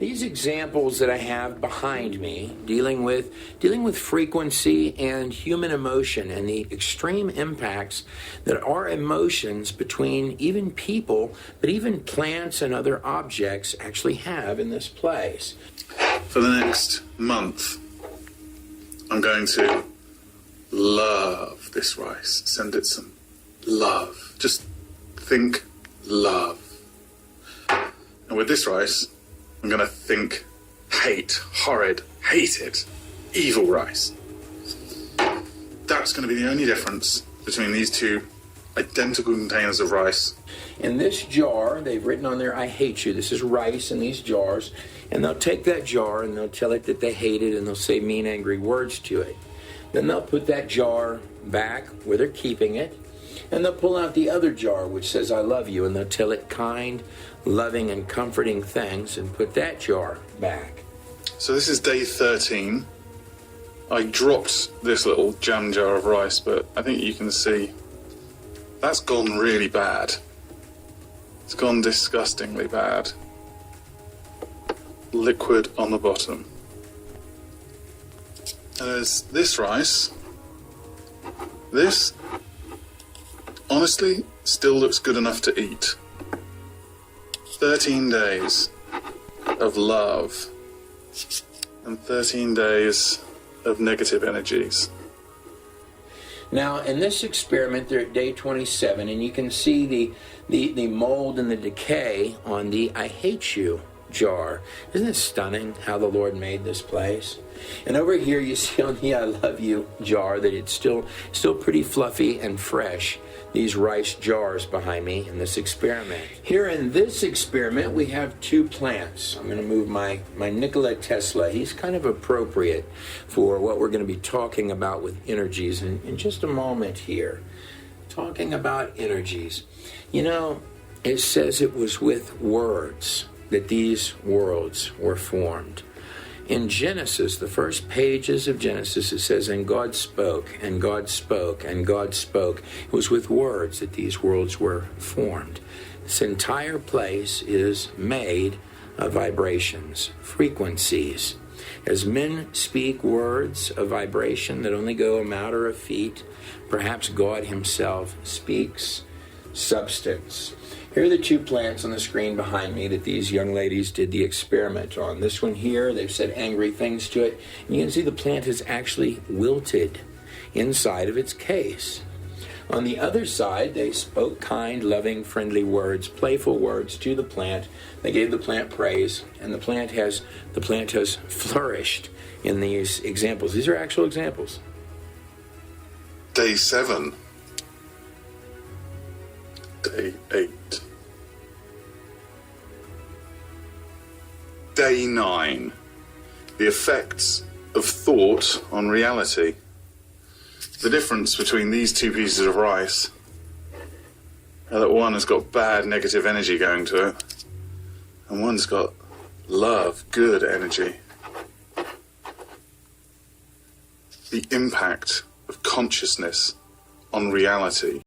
These examples that I have behind me dealing with frequency and human emotion and the extreme impacts that our emotions between even people, but even plants and other objects actually have in this place. For the next month, I'm going to love this rice. Send it some love. Just think love. And with this rice, I'm going to think hate, horrid, hated, evil rice. That's going to be the only difference between these two identical containers of rice. In this jar, they've written on there, I hate you. This is rice in these jars. And they'll take that jar and they'll tell it that they hate it and they'll say mean, angry words to it. Then they'll put that jar back where they're keeping it. And they'll pull out the other jar which says I love you, and they'll tell it kind, loving, and comforting things and put that jar back. So this is day 13. I dropped this little jam jar of rice, but I think you can see that's gone really bad. It's gone disgustingly bad. Liquid on the bottom. And there's this rice. This, honestly, still looks good enough to eat. 13 days of love and 13 days of negative energies. Now, in this experiment, they're at day 27, and you can see the mold and the decay on the I hate you jar. Isn't it stunning how the Lord made this place? And over here you see on the I love you jar that it's still pretty fluffy and fresh. These rice jars behind me in this experiment. Here in this experiment we have two plants. I'm going to move my Nikola Tesla. He's kind of appropriate for what we're going to be talking about with energies in just a moment here. Talking about energies. You know, it says it was with words that these worlds were formed. In Genesis, the first pages of Genesis, it says, and God spoke, and God spoke, and God spoke. It was with words that these worlds were formed. This entire place is made of vibrations, frequencies. As men speak words of vibration that only go a matter of feet, perhaps God himself speaks substance. Here are the two plants on the screen behind me that these young ladies did the experiment on. This one here, they've said angry things to it. And you can see the plant has actually wilted inside of its case. On the other side, they spoke kind, loving, friendly words, playful words to the plant. They gave the plant praise, and the plant has flourished in these examples. These are actual examples. Day 7. Day 8. Day 9. The effects of thought on reality. The difference between these two pieces of rice is that one has got bad negative energy going to it, and one's got love, good energy. The impact of consciousness on reality.